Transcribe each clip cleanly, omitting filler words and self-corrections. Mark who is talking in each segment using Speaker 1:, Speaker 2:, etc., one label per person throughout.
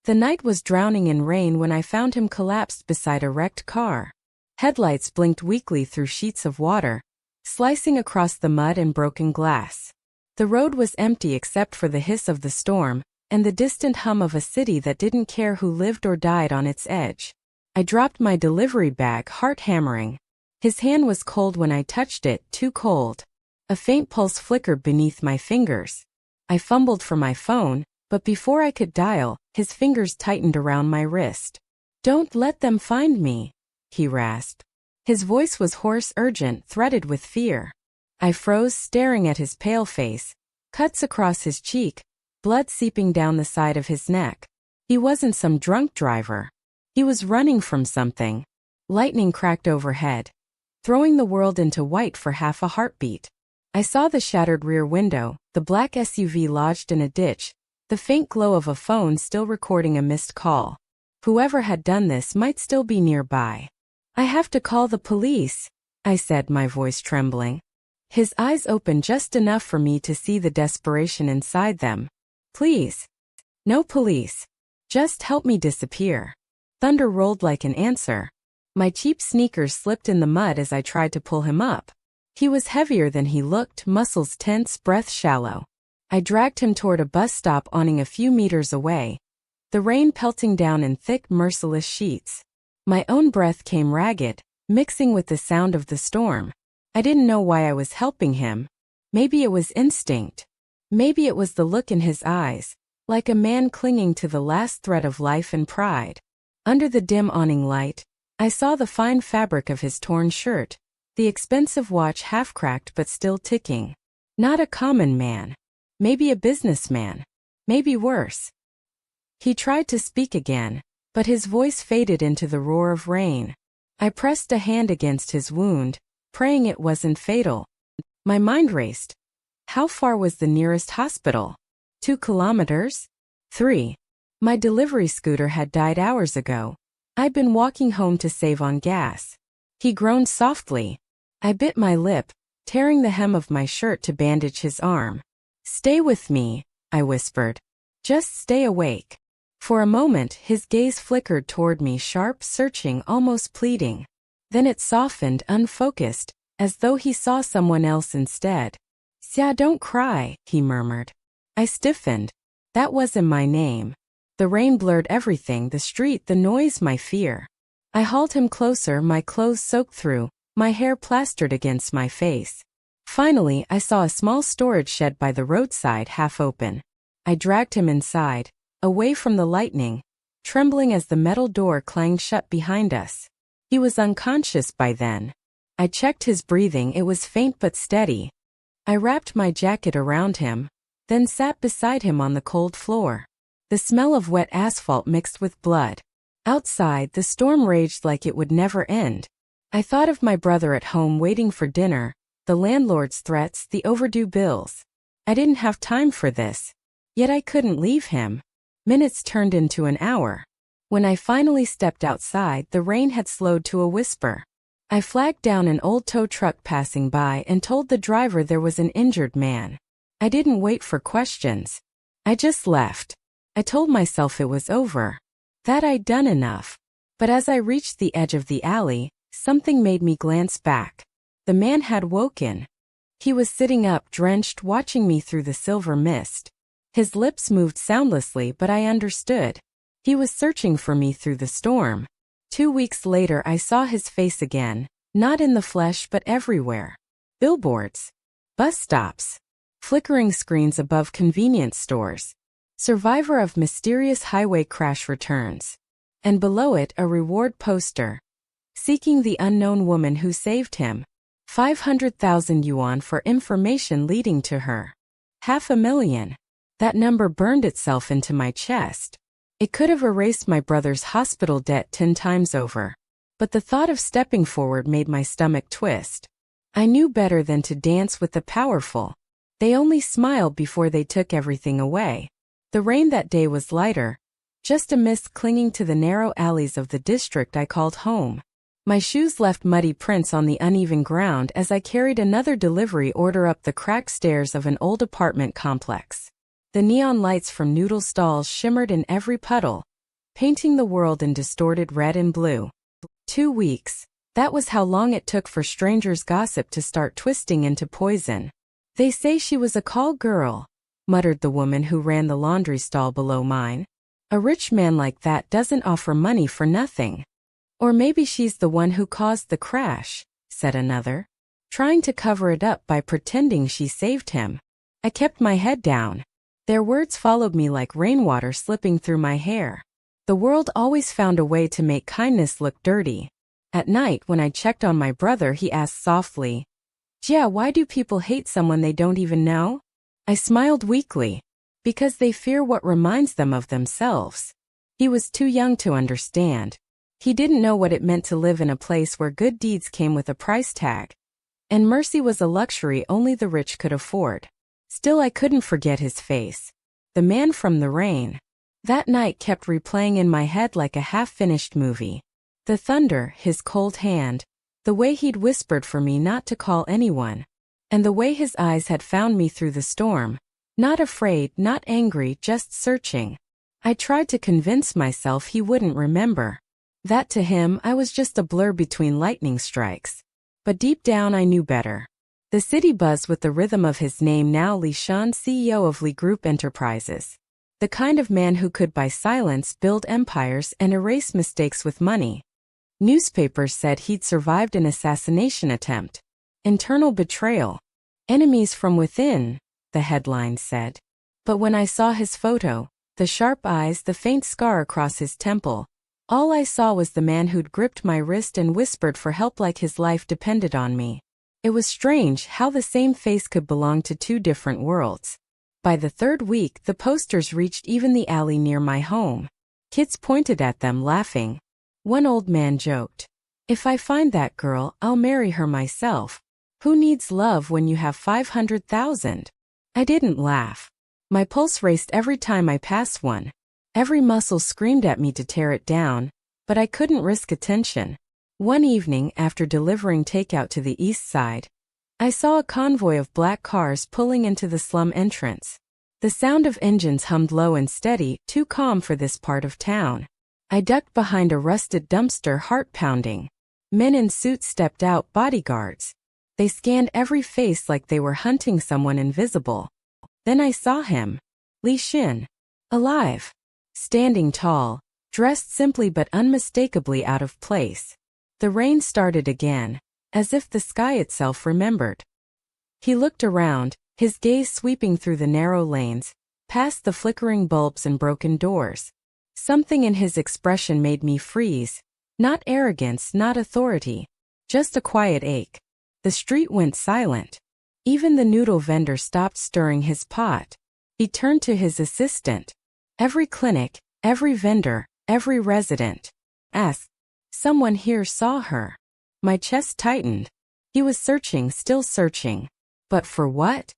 Speaker 1: The night was drowning in rain when I found him collapsed beside a wrecked car. Headlights blinked weakly through sheets of water, slicing across the mud and broken glass. The road was empty except for the hiss of the storm and the distant hum of a city that didn't care who lived or died on its edge. I dropped my delivery bag, heart hammering. His hand was cold when I touched it, too cold. A faint pulse flickered beneath my fingers. I fumbled for my phone, but before I could dial, his fingers tightened around my wrist. "Don't let them find me," he rasped. His voice was hoarse, urgent, threaded with fear. I froze, staring at his pale face, cuts across his cheek, blood seeping down the side of his neck. He wasn't some drunk driver. He was running from something. Lightning cracked overhead, throwing the world into white for half a heartbeat. I saw the shattered rear window, the black SUV lodged in a ditch, the faint glow of a phone still recording a missed call. Whoever had done this might still be nearby. "I have to call the police," I said, my voice trembling. His eyes opened just enough for me to see the desperation inside them. "Please. No police. Just help me disappear." Thunder rolled like an answer. My cheap sneakers slipped in the mud as I tried to pull him up. He was heavier than he looked, muscles tense, breath shallow. I dragged him toward a bus stop awning a few meters away, the rain pelting down in thick, merciless sheets. My own breath came ragged, mixing with the sound of the storm. I didn't know why I was helping him. Maybe it was instinct. Maybe it was the look in his eyes, like a man clinging to the last thread of life and pride. Under the dim awning light, I saw the fine fabric of his torn shirt, the expensive watch half cracked but still ticking. Not a common man. Maybe a businessman. Maybe worse. He tried to speak again, but his voice faded into the roar of rain. I pressed a hand against his wound, praying it wasn't fatal. My mind raced. How far was the nearest hospital? 2 kilometers? 3. My delivery scooter had died hours ago. I'd been walking home to save on gas. He groaned softly. I bit my lip, tearing the hem of my shirt to bandage his arm. "Stay with me," I whispered. "Just stay awake." For a moment, his gaze flickered toward me, sharp, searching, almost pleading. Then it softened, unfocused, as though he saw someone else instead. "Xia, don't cry," he murmured. I stiffened. That wasn't my name. The rain blurred everything, the street, the noise, my fear. I hauled him closer, my clothes soaked through, my hair plastered against my face. Finally, I saw a small storage shed by the roadside, half open. I dragged him inside, away from the lightning, trembling as the metal door clanged shut behind us. He was unconscious by then. I checked his breathing, it was faint but steady. I wrapped my jacket around him, then sat beside him on the cold floor. The smell of wet asphalt mixed with blood. Outside, the storm raged like it would never end. I thought of my brother at home waiting for dinner, the landlord's threats, the overdue bills. I didn't have time for this. Yet I couldn't leave him. Minutes turned into an hour. When I finally stepped outside, the rain had slowed to a whisper. I flagged down an old tow truck passing by and told the driver there was an injured man. I didn't wait for questions. I just left. I told myself it was over, that I'd done enough. But as I reached the edge of the alley, something made me glance back. The man had woken. He was sitting up, drenched, watching me through the silver mist. His lips moved soundlessly, but I understood. He was searching for me through the storm. 2 weeks later, I saw his face again, not in the flesh but everywhere. Billboards, bus stops, flickering screens above convenience stores. Survivor of mysterious highway crash returns. And below it, a reward poster. Seeking the unknown woman who saved him. 500,000 yuan for information leading to her. 500,000. That number burned itself into my chest. It could have erased my brother's hospital debt 10 times over. But the thought of stepping forward made my stomach twist. I knew better than to dance with the powerful. They only smiled before they took everything away. The rain that day was lighter, just a mist clinging to the narrow alleys of the district I called home. My shoes left muddy prints on the uneven ground as I carried another delivery order up the cracked stairs of an old apartment complex. The neon lights from noodle stalls shimmered in every puddle, painting the world in distorted red and blue. 2 weeks. That was how long it took for strangers' gossip to start twisting into poison. They say she was a call girl, muttered the woman who ran the laundry stall below mine. A rich man like that doesn't offer money for nothing. Or maybe she's the one who caused the crash, said another, trying to cover it up by pretending she saved him. I kept my head down. Their words followed me like rainwater slipping through my hair. The world always found a way to make kindness look dirty. At night, when I checked on my brother, he asked softly, "Gia, why do people hate someone they don't even know?" I smiled weakly. Because they fear what reminds them of themselves. He was too young to understand. He didn't know what it meant to live in a place where good deeds came with a price tag. And mercy was a luxury only the rich could afford. Still, I couldn't forget his face. The man from the rain. That night kept replaying in my head like a half-finished movie. The thunder, his cold hand, the way he'd whispered for me not to call anyone, and the way his eyes had found me through the storm. Not afraid, not angry, just searching. I tried to convince myself he wouldn't remember. That to him, I was just a blur between lightning strikes. But deep down I knew better. The city buzzed with the rhythm of his name now, Li Shan, CEO of Li Group Enterprises. The kind of man who could by silence build empires and erase mistakes with money. Newspapers said he'd survived an assassination attempt. Internal betrayal. Enemies from within, the headlines said. But when I saw his photo, the sharp eyes, the faint scar across his temple, all I saw was the man who'd gripped my wrist and whispered for help like his life depended on me. It was strange how the same face could belong to two different worlds. By the 3rd week, the posters reached even the alley near my home. Kids pointed at them laughing. One old man joked, "If I find that girl, I'll marry her myself. Who needs love when you have 500,000? I didn't laugh. My pulse raced every time I passed one. Every muscle screamed at me to tear it down, but I couldn't risk attention. One evening, after delivering takeout to the east side, I saw a convoy of black cars pulling into the slum entrance. The sound of engines hummed low and steady, too calm for this part of town. I ducked behind a rusted dumpster, heart pounding. Men in suits stepped out, bodyguards. They scanned every face like they were hunting someone invisible. Then I saw him. Li Xin. Alive. Standing tall, dressed simply but unmistakably out of place. The rain started again, as if the sky itself remembered. He looked around, his gaze sweeping through the narrow lanes, past the flickering bulbs and broken doors. Something in his expression made me freeze. Not arrogance, not authority. Just a quiet ache. The street went silent. Even the noodle vendor stopped stirring his pot. He turned to his assistant. Every clinic, every vendor, every resident asked, "Someone here saw her." My chest tightened. He was searching, still searching. But for what?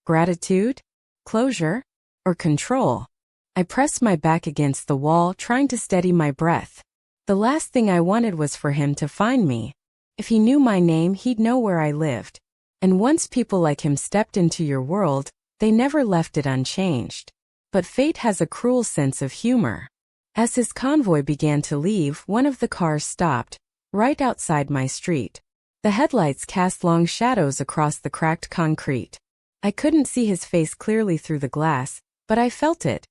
Speaker 1: Gratitude? Closure? Or control? I pressed my back against the wall, trying to steady my breath. The last thing I wanted was for him to find me. If he knew my name, he'd know where I lived. And once people like him stepped into your world, they never left it unchanged. But fate has a cruel sense of humor. As his convoy began to leave, one of the cars stopped, right outside my street. The headlights cast long shadows across the cracked concrete. I couldn't see his face clearly through the glass, but I felt it.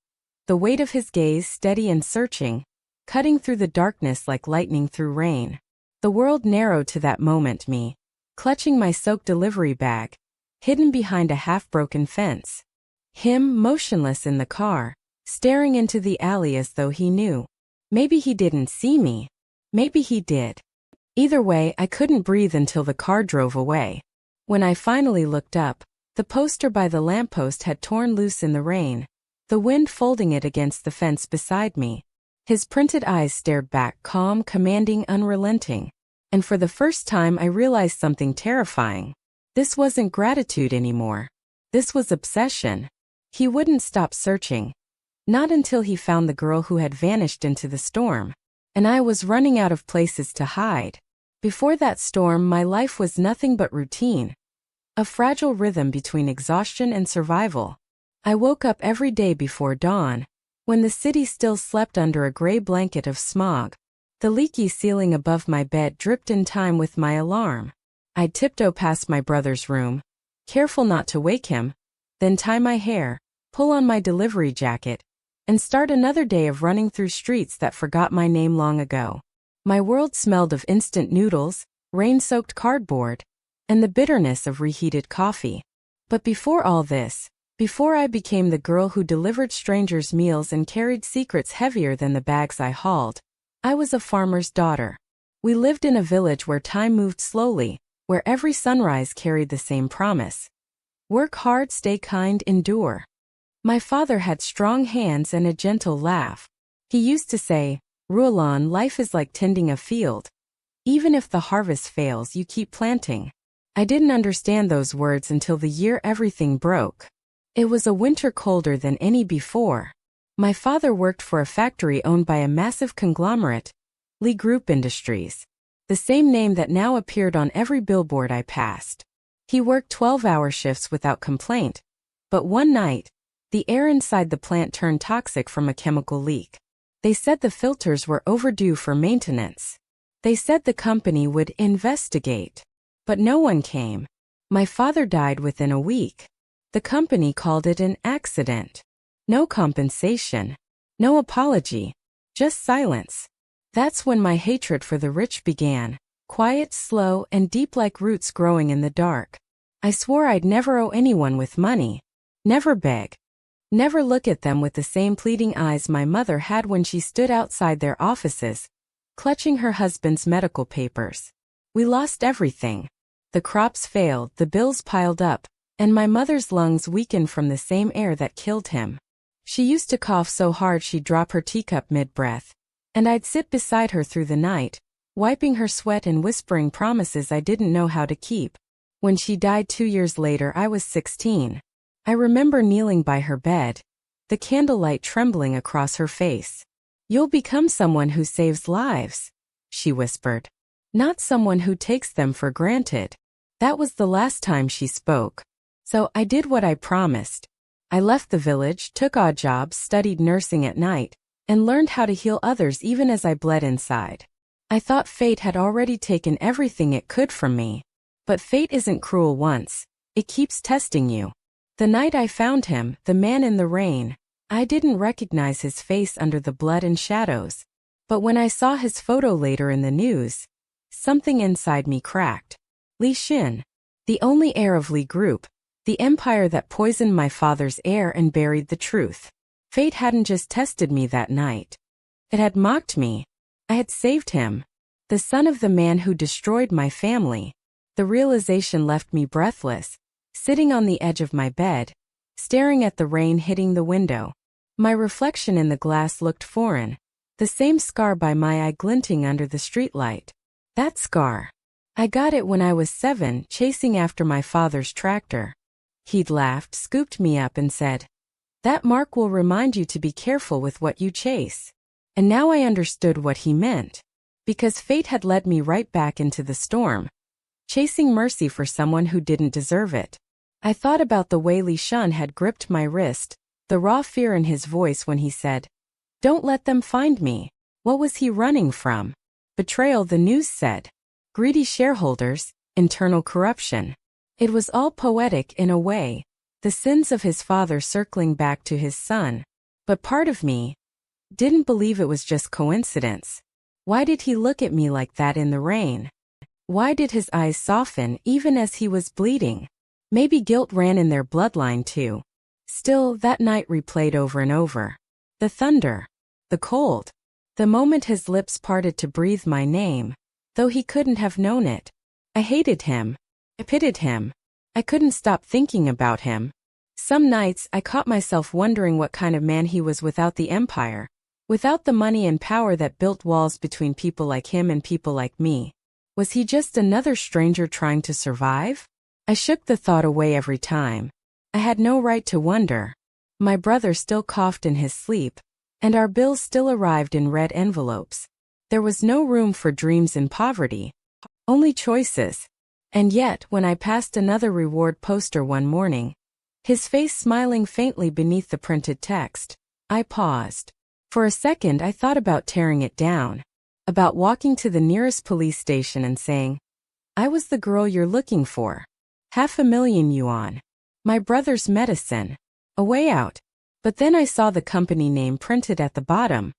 Speaker 1: The weight of his gaze, steady and searching, cutting through the darkness like lightning through rain. The world narrowed to that moment, me, clutching my soaked delivery bag, hidden behind a half-broken fence. Him, motionless in the car, staring into the alley as though he knew. Maybe he didn't see me. Maybe he did. Either way, I couldn't breathe until the car drove away. When I finally looked up, the poster by the lamppost had torn loose in the rain, the wind folding it against the fence beside me. His printed eyes stared back, calm, commanding, unrelenting. And for the first time I realized something terrifying. This wasn't gratitude anymore. This was obsession. He wouldn't stop searching. Not until he found the girl who had vanished into the storm. And I was running out of places to hide. Before that storm, my life was nothing but routine. A fragile rhythm between exhaustion and survival. I woke up every day before dawn, when the city still slept under a gray blanket of smog. The leaky ceiling above my bed dripped in time with my alarm. I'd tiptoe past my brother's room, careful not to wake him, then tie my hair, pull on my delivery jacket, and start another day of running through streets that forgot my name long ago. My world smelled of instant noodles, rain-soaked cardboard, and the bitterness of reheated coffee. But before all this, before I became the girl who delivered strangers meals and carried secrets heavier than the bags I hauled, I was a farmer's daughter. We lived in a village where time moved slowly, where every sunrise carried the same promise. Work hard, stay kind, endure. My father had strong hands and a gentle laugh. He used to say, "Rulon, life is like tending a field. Even if the harvest fails, you keep planting." I didn't understand those words until the year everything broke. It was a winter colder than any before. My father worked for a factory owned by a massive conglomerate, Lee Group Industries, the same name that now appeared on every billboard I passed. He worked 12-hour shifts without complaint, but one night, the air inside the plant turned toxic from a chemical leak. They said the filters were overdue for maintenance. They said the company would investigate. But no one came. My father died within a week. The company called it an accident. No compensation. No apology. Just silence. That's when my hatred for the rich began, quiet, slow, and deep like roots growing in the dark. I swore I'd never owe anyone with money. Never beg. Never look at them with the same pleading eyes my mother had when she stood outside their offices, clutching her husband's medical papers. We lost everything. The crops failed, the bills piled up, and my mother's lungs weakened from the same air that killed him. She used to cough so hard she'd drop her teacup mid-breath, and I'd sit beside her through the night, wiping her sweat and whispering promises I didn't know how to keep. When she died 2 years later, I was 16. I remember kneeling by her bed, the candlelight trembling across her face. "You'll become someone who saves lives," she whispered. "Not someone who takes them for granted." That was the last time she spoke. So I did what I promised. I left the village, took odd jobs, studied nursing at night, and learned how to heal others even as I bled inside. I thought fate had already taken everything it could from me. But fate isn't cruel once. It keeps testing you. The night I found him, the man in the rain, I didn't recognize his face under the blood and shadows. But when I saw his photo later in the news, something inside me cracked. Li Xin, the only heir of Li Group, the empire that poisoned my father's heir and buried the truth. Fate hadn't just tested me that night. It had mocked me. I had saved him, the son of the man who destroyed my family. The realization left me breathless, sitting on the edge of my bed, staring at the rain hitting the window. My reflection in the glass looked foreign, the same scar by my eye glinting under the streetlight. That scar. I got it when I was 7, chasing after my father's tractor. He'd laughed, scooped me up and said, "That mark will remind you to be careful with what you chase." And now I understood what he meant. Because fate had led me right back into the storm, chasing mercy for someone who didn't deserve it. I thought about the way Li Shun had gripped my wrist, the raw fear in his voice when he said, "Don't let them find me." What was he running from? Betrayal, the news said. Greedy shareholders, internal corruption. It was all poetic in a way, the sins of his father circling back to his son. But part of me didn't believe it was just coincidence. Why did he look at me like that in the rain? Why did his eyes soften even as he was bleeding? Maybe guilt ran in their bloodline too. Still, that night replayed over and over. The thunder. The cold. The moment his lips parted to breathe my name, though he couldn't have known it. I hated him. I pitied him. I couldn't stop thinking about him. Some nights I caught myself wondering what kind of man he was without the empire, without the money and power that built walls between people like him and people like me. Was he just another stranger trying to survive? I shook the thought away every time. I had no right to wonder. My brother still coughed in his sleep, and our bills still arrived in red envelopes. There was no room for dreams in poverty, only choices. And yet, when I passed another reward poster one morning, his face smiling faintly beneath the printed text, I paused. For a second I thought about tearing it down. About walking to the nearest police station and saying, "I was the girl you're looking for. 500,000 yuan. My brother's medicine. A way out." But then I saw the company name printed at the bottom.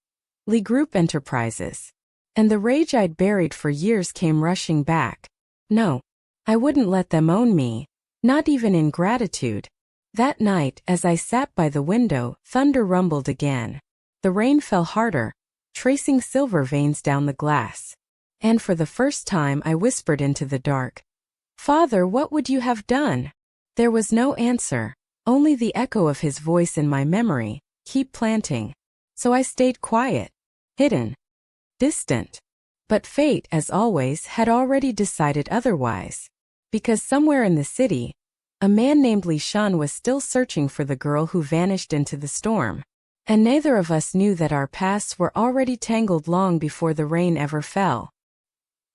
Speaker 1: Li Group Enterprises. And the rage I'd buried for years came rushing back. No. I wouldn't let them own me. Not even in gratitude. That night, as I sat by the window, thunder rumbled again. The rain fell harder, tracing silver veins down the glass. And for the first time I whispered into the dark, "Father, what would you have done?" There was no answer, only the echo of his voice in my memory, "Keep planting." So I stayed quiet, hidden, distant. But fate, as always, had already decided otherwise. Because somewhere in the city, a man named Li Shan was still searching for the girl who vanished into the storm. And neither of us knew that our paths were already tangled long before the rain ever fell.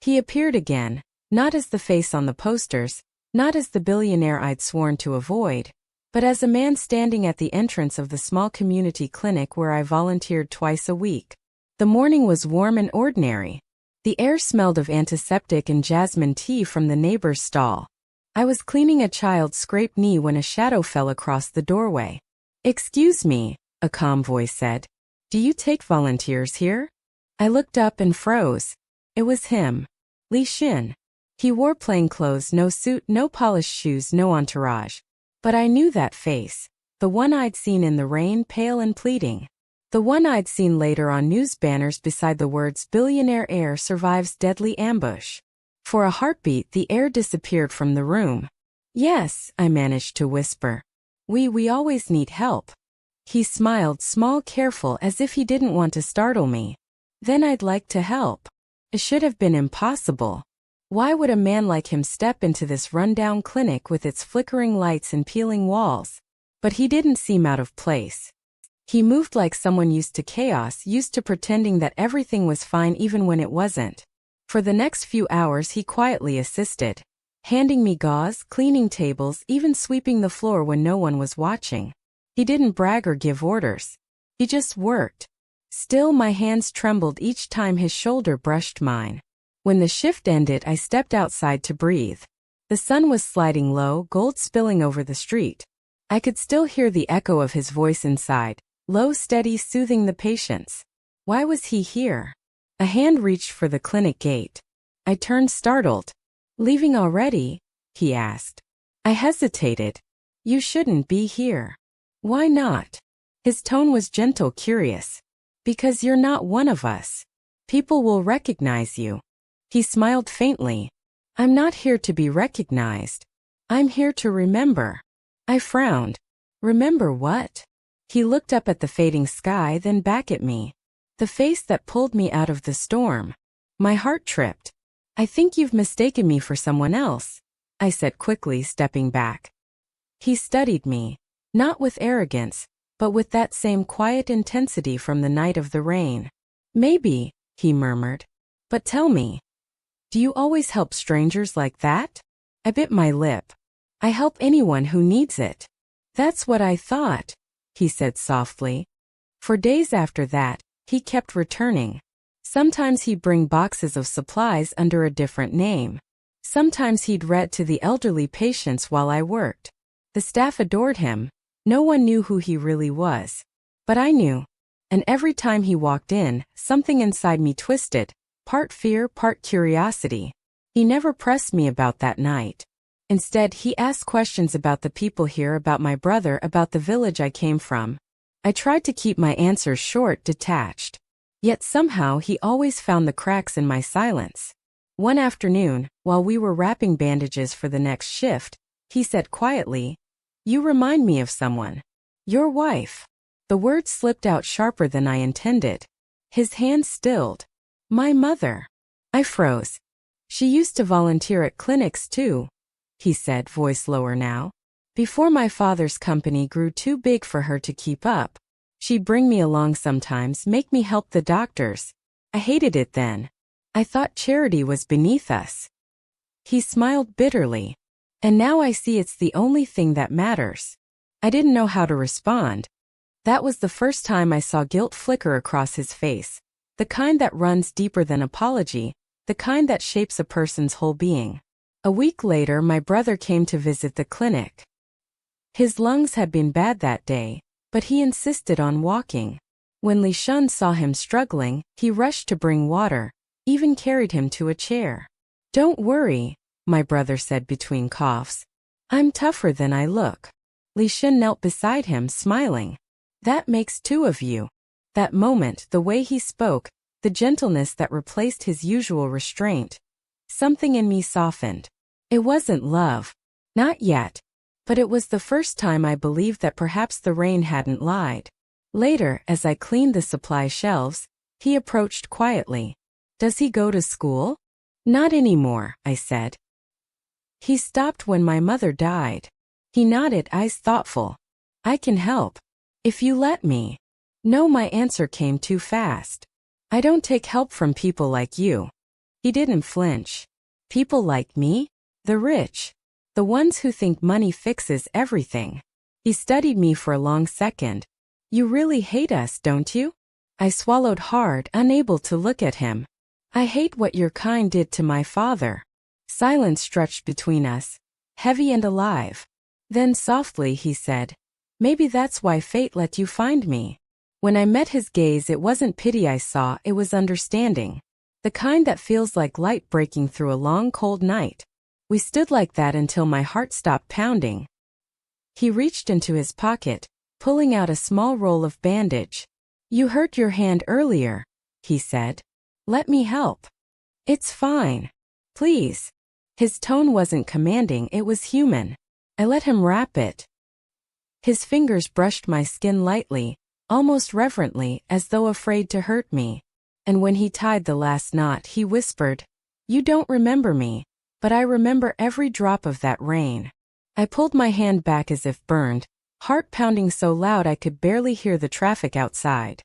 Speaker 1: He appeared again, not as the face on the posters, not as the billionaire I'd sworn to avoid, but as a man standing at the entrance of the small community clinic where I volunteered twice a week. The morning was warm and ordinary. The air smelled of antiseptic and jasmine tea from the neighbor's stall. I was cleaning a child's scraped knee when a shadow fell across the doorway. "Excuse me," a calm voice said. "Do you take volunteers here?" I looked up and froze. It was him. Li Xin. He wore plain clothes, no suit, no polished shoes, no entourage. But I knew that face. The one I'd seen in the rain, pale and pleading. The one I'd seen later on news banners beside the words, "Billionaire heir survives deadly ambush." For a heartbeat, the air disappeared from the room. "Yes," I managed to whisper. We always need help." He smiled, small, careful, as if he didn't want to startle me. "Then I'd like to help." It should have been impossible. Why would a man like him step into this rundown clinic with its flickering lights and peeling walls? But he didn't seem out of place. He moved like someone used to chaos, used to pretending that everything was fine even when it wasn't. For the next few hours he quietly assisted, handing me gauze, cleaning tables, even sweeping the floor when no one was watching. He didn't brag or give orders. He just worked. Still, my hands trembled each time his shoulder brushed mine. When the shift ended, I stepped outside to breathe. The sun was sliding low, gold spilling over the street. I could still hear the echo of his voice inside, low, steady, soothing the patients. Why was he here? A hand reached for the clinic gate. I turned, startled. "Leaving already?" he asked. I hesitated. "You shouldn't be here." "Why not?" His tone was gentle, curious. "Because you're not one of us. People will recognize you." He smiled faintly. "I'm not here to be recognized. I'm here to remember." I frowned. "Remember what?" He looked up at the fading sky, then back at me. The face that pulled me out of the storm. My heart tripped. "I think you've mistaken me for someone else," I said quickly, stepping back. He studied me. Not with arrogance, but with that same quiet intensity from the night of the rain. "Maybe," he murmured. "But tell me, do you always help strangers like that?" I bit my lip. "I help anyone who needs it." "That's what I thought," he said softly. For days after that, he kept returning. Sometimes he'd bring boxes of supplies under a different name. Sometimes he'd read to the elderly patients while I worked. The staff adored him. No one knew who he really was. But I knew. And every time he walked in, something inside me twisted, part fear, part curiosity. He never pressed me about that night. Instead, he asked questions about the people here, about my brother, about the village I came from. I tried to keep my answers short, detached. Yet somehow he always found the cracks in my silence. One afternoon, while we were wrapping bandages for the next shift, he said quietly, "You remind me of someone. Your wife." The words slipped out sharper than I intended. His hand stilled. "My mother." I froze. "She used to volunteer at clinics too," he said, voice lower now. "Before my father's company grew too big for her to keep up. She'd bring me along sometimes, make me help the doctors. I hated it then. I thought charity was beneath us." He smiled bitterly. "And now I see it's the only thing that matters." I didn't know how to respond. That was the first time I saw guilt flicker across his face. The kind that runs deeper than apology, the kind that shapes a person's whole being. A week later, my brother came to visit the clinic. His lungs had been bad that day, but he insisted on walking. When Li Shun saw him struggling, he rushed to bring water, even carried him to a chair. "Don't worry," my brother said between coughs. "I'm tougher than I look." Li Shun knelt beside him, smiling. "That makes two of you." That moment, the way he spoke, the gentleness that replaced his usual restraint. Something in me softened. It wasn't love. Not yet. But it was the first time I believed that perhaps the rain hadn't lied. Later, as I cleaned the supply shelves, he approached quietly. "Does he go to school?" "Not anymore," I said. "He stopped when my mother died." He nodded, eyes thoughtful. "I can help. If you let me." No, my answer came too fast. "I don't take help from people like you." He didn't flinch. "People like me? The rich. The ones who think money fixes everything." He studied me for a long second. "You really hate us, don't you?" I swallowed hard, unable to look at him. "I hate what your kind did to my father." Silence stretched between us, heavy and alive. Then softly he said, "Maybe that's why fate let you find me." When I met his gaze, it wasn't pity I saw, it was understanding. The kind that feels like light breaking through a long cold night. We stood like that until my heart stopped pounding. He reached into his pocket, pulling out a small roll of bandage. "You hurt your hand earlier," he said. "Let me help." "It's fine. Please." His tone wasn't commanding, it was human. I let him wrap it. His fingers brushed my skin lightly, almost reverently, as though afraid to hurt me. And when he tied the last knot, he whispered, "You don't remember me, but I remember every drop of that rain." I pulled my hand back as if burned, heart pounding so loud I could barely hear the traffic outside.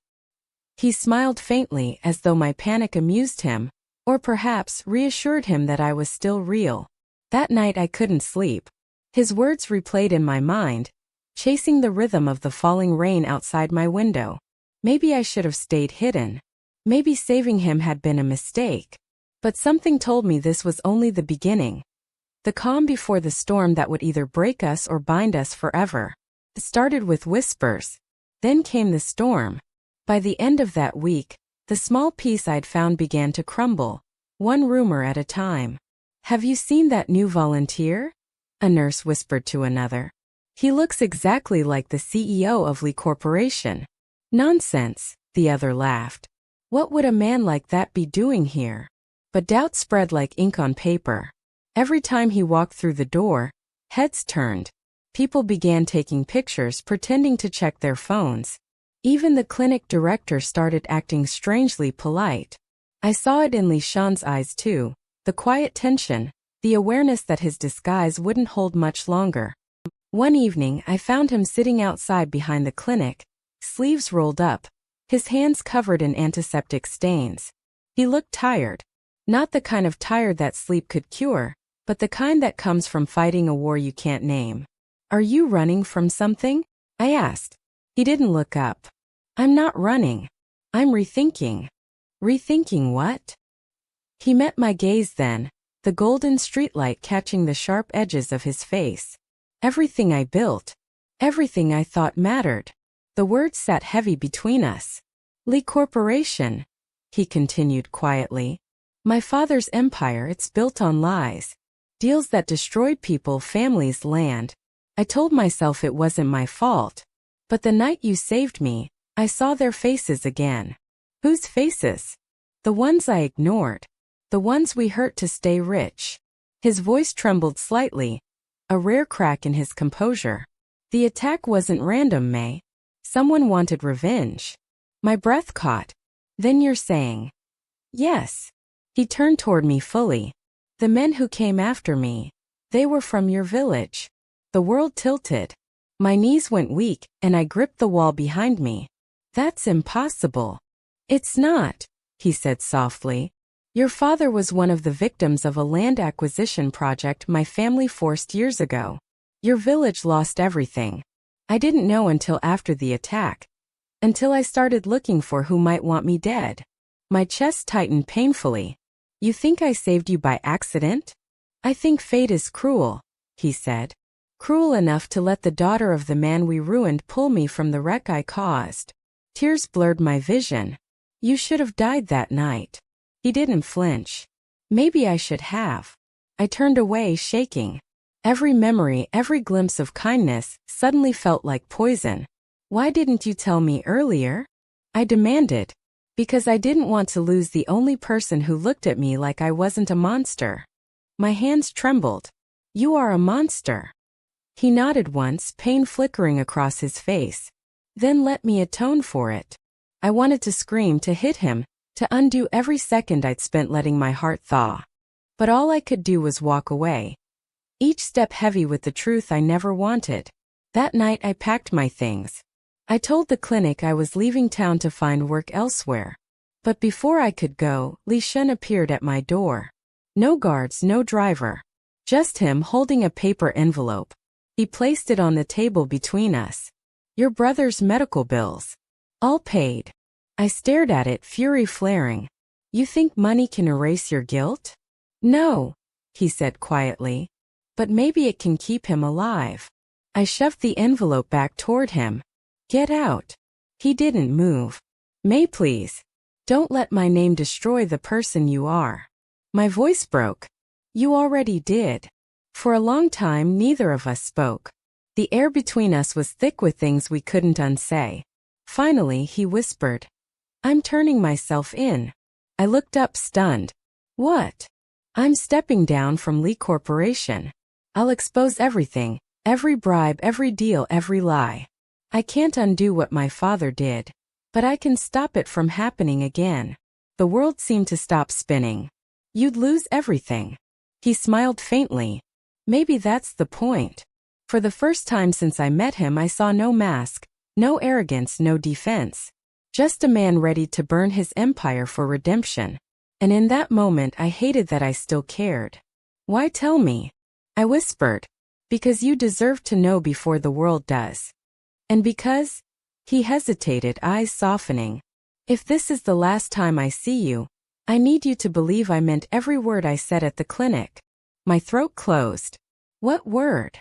Speaker 1: He smiled faintly, as though my panic amused him, or perhaps reassured him that I was still real. That night I couldn't sleep. His words replayed in my mind, chasing the rhythm of the falling rain outside my window. Maybe I should have stayed hidden. Maybe saving him had been a mistake. But something told me this was only the beginning. The calm before the storm that would either break us or bind us forever. It started with whispers. Then came the storm. By the end of that week, the small piece I'd found began to crumble, one rumor at a time. "Have you seen that new volunteer?" a nurse whispered to another. "He looks exactly like the CEO of Lee Corporation." "Nonsense," the other laughed. "What would a man like that be doing here?" But doubt spread like ink on paper. Every time he walked through the door, heads turned. People began taking pictures, pretending to check their phones. Even the clinic director started acting strangely polite. I saw it in Li Shan's eyes too, the quiet tension, the awareness that his disguise wouldn't hold much longer. One evening, I found him sitting outside behind the clinic, sleeves rolled up, his hands covered in antiseptic stains. He looked tired. Not the kind of tired that sleep could cure, but the kind that comes from fighting a war you can't name. "Are you running from something?" I asked. He didn't look up. "I'm not running. I'm rethinking." "Rethinking what?" He met my gaze then, the golden streetlight catching the sharp edges of his face. "Everything I built. Everything I thought mattered." The words sat heavy between us. "Lee Corporation," he continued quietly. "My father's empire, it's built on lies. Deals that destroyed people, families, land. I told myself it wasn't my fault. But the night you saved me, I saw their faces again." "Whose faces?" "The ones I ignored. The ones we hurt to stay rich." His voice trembled slightly, a rare crack in his composure. "The attack wasn't random, May. Someone wanted revenge." My breath caught. "Then you're saying?" "Yes." He turned toward me fully. "The men who came after me, they were from your village." The world tilted. My knees went weak, and I gripped the wall behind me. "That's impossible." "It's not," he said softly. "Your father was one of the victims of a land acquisition project my family forced years ago. Your village lost everything. I didn't know until after the attack, until I started looking for who might want me dead. My chest tightened painfully. You think I saved you by accident? I think fate is cruel, he said. Cruel enough to let the daughter of the man we ruined pull me from the wreck I caused. Tears blurred my vision. You should have died that night. He didn't flinch. Maybe I should have. I turned away, shaking. Every memory, every glimpse of kindness, suddenly felt like poison. Why didn't you tell me earlier? I demanded. Because I didn't want to lose the only person who looked at me like I wasn't a monster. My hands trembled. You are a monster. He nodded once, pain flickering across his face. Then let me atone for it. I wanted to scream, to hit him, to undo every second I'd spent letting my heart thaw. But all I could do was walk away. Each step heavy with the truth I never wanted. That night I packed my things. I told the clinic I was leaving town to find work elsewhere. But before I could go, Li Shun appeared at my door. No guards, no driver. Just him holding a paper envelope. He placed it on the table between us. Your brother's medical bills. All paid. I stared at it, fury flaring. You think money can erase your guilt? No, he said quietly. But maybe it can keep him alive. I shoved the envelope back toward him. Get out. He didn't move. May, please. Don't let my name destroy the person you are. My voice broke. You already did. For a long time, neither of us spoke. The air between us was thick with things we couldn't unsay. Finally, he whispered. I'm turning myself in. I looked up, stunned. What? I'm stepping down from Lee Corporation. I'll expose everything, every bribe, every deal, every lie. I can't undo what my father did. But I can stop it from happening again. The world seemed to stop spinning. You'd lose everything. He smiled faintly. Maybe that's the point. For the first time since I met him, I saw no mask, no arrogance, no defense. Just a man ready to burn his empire for redemption. And in that moment I hated that I still cared. Why tell me? I whispered. Because you deserve to know before the world does. And because... He hesitated, eyes softening. If this is the last time I see you, I need you to believe I meant every word I said at the clinic. My throat closed. What word?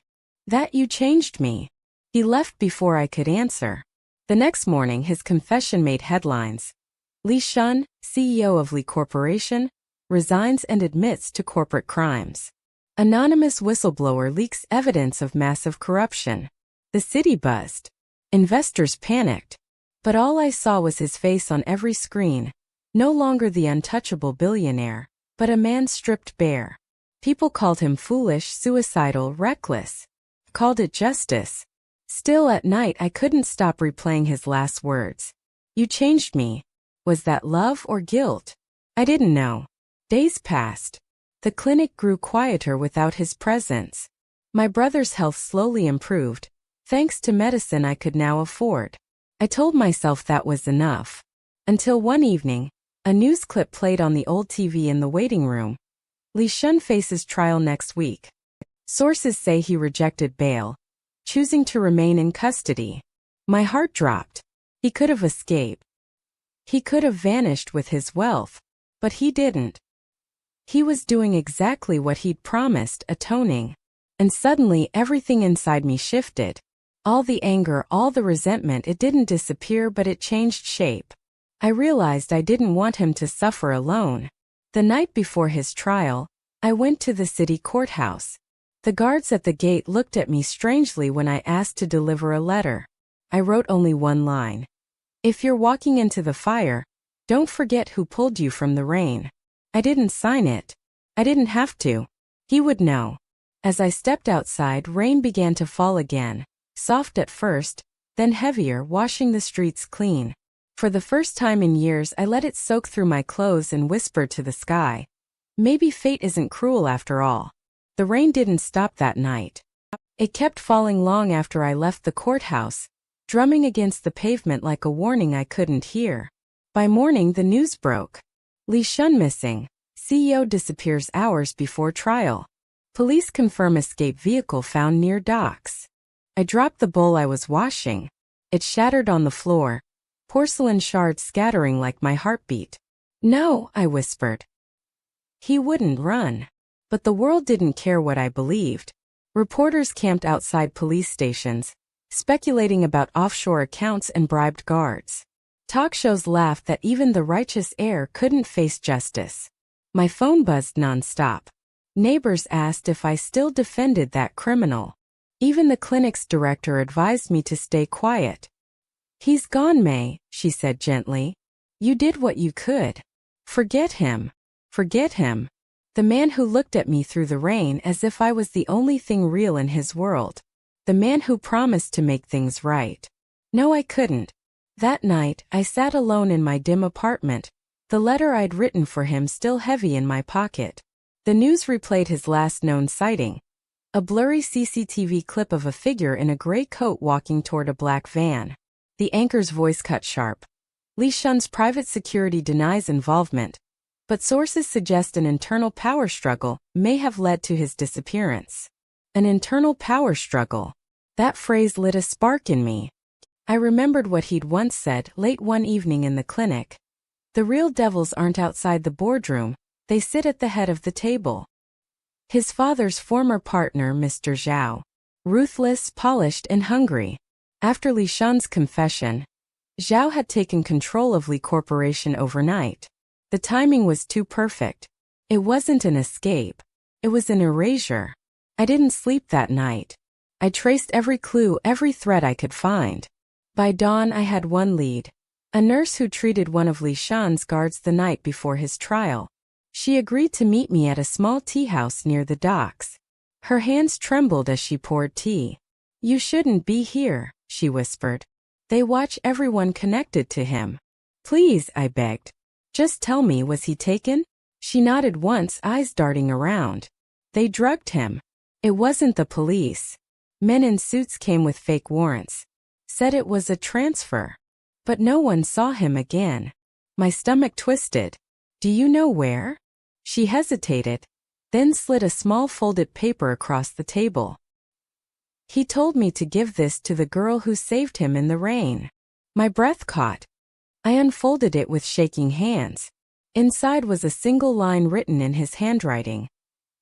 Speaker 1: That you changed me. He left before I could answer. The next morning his confession made headlines. Li Shun, CEO of Lee Corporation, resigns and admits to corporate crimes. Anonymous whistleblower leaks evidence of massive corruption. The city buzzed. Investors panicked. But all I saw was his face on every screen. No longer the untouchable billionaire, but a man stripped bare. People called him foolish, suicidal, reckless. Called it justice. Still at night I couldn't stop replaying his last words. You changed me. Was that love or guilt? I didn't know. Days passed. The clinic grew quieter without his presence. My brother's health slowly improved. Thanks to medicine I could now afford. I told myself that was enough. Until one evening, a news clip played on the old TV in the waiting room. Li Shun faces trial next week. Sources say he rejected bail, choosing to remain in custody. My heart dropped. He could have escaped. He could have vanished with his wealth. But he didn't. He was doing exactly what he'd promised, atoning. And suddenly everything inside me shifted. All the anger, all the resentment, it didn't disappear, but it changed shape. I realized I didn't want him to suffer alone. The night before his trial, I went to the city courthouse. The guards at the gate looked at me strangely when I asked to deliver a letter. I wrote only one line. If you're walking into the fire, don't forget who pulled you from the rain. I didn't sign it. I didn't have to. He would know. As I stepped outside, rain began to fall again. Soft at first, then heavier, washing the streets clean. For the first time in years I let it soak through my clothes and whispered to the sky. Maybe fate isn't cruel after all. The rain didn't stop that night. It kept falling long after I left the courthouse, drumming against the pavement like a warning I couldn't hear. By morning the news broke. Li Shun missing. CEO disappears hours before trial. Police confirm escape vehicle found near docks. I dropped the bowl I was washing. It shattered on the floor. porcelain shards scattering like my heartbeat. "No," I whispered. He wouldn't run. But the world didn't care what I believed. Reporters camped outside police stations, speculating about offshore accounts and bribed guards. Talk shows laughed that even the righteous heir couldn't face justice. My phone buzzed nonstop. Neighbors asked if I still defended that criminal. Even the clinic's director advised me to stay quiet. "He's gone, May," she said gently. "You did what you could. Forget him. Forget him." The man who looked at me through the rain as if I was the only thing real in his world. The man who promised to make things right. No, I couldn't. That night, I sat alone in my dim apartment, the letter I'd written for him still heavy in my pocket. The news replayed his last known sighting. A blurry CCTV clip of a figure in a gray coat walking toward a black van. The anchor's voice cut sharp. Li Shun's private security denies involvement, but sources suggest an internal power struggle may have led to his disappearance. An internal power struggle. That phrase lit a spark in me. I remembered what he'd once said late one evening in the clinic. The real devils aren't outside the boardroom, they sit at the head of the table. His father's former partner, Mr. Zhao. Ruthless, polished, and hungry. After Li Shun's confession, Zhao had taken control of Li Corporation overnight. The timing was too perfect. It wasn't an escape. It was an erasure. I didn't sleep that night. I traced every clue, every thread I could find. By dawn I had one lead. A nurse who treated one of Li Shun's guards the night before his trial. She agreed to meet me at a small tea house near the docks. Her hands trembled as she poured tea. "You shouldn't be here," she whispered. "They watch everyone connected to him." "Please," I begged. "Just tell me, was he taken?" She nodded once, eyes darting around. "They drugged him." It wasn't the police. Men in suits came with fake warrants. Said it was a transfer. But no one saw him again. My stomach twisted. "Do you know where?" She hesitated, then slid a small folded paper across the table. "He told me to give this to the girl who saved him in the rain." My breath caught. I unfolded it with shaking hands. Inside was a single line written in his handwriting.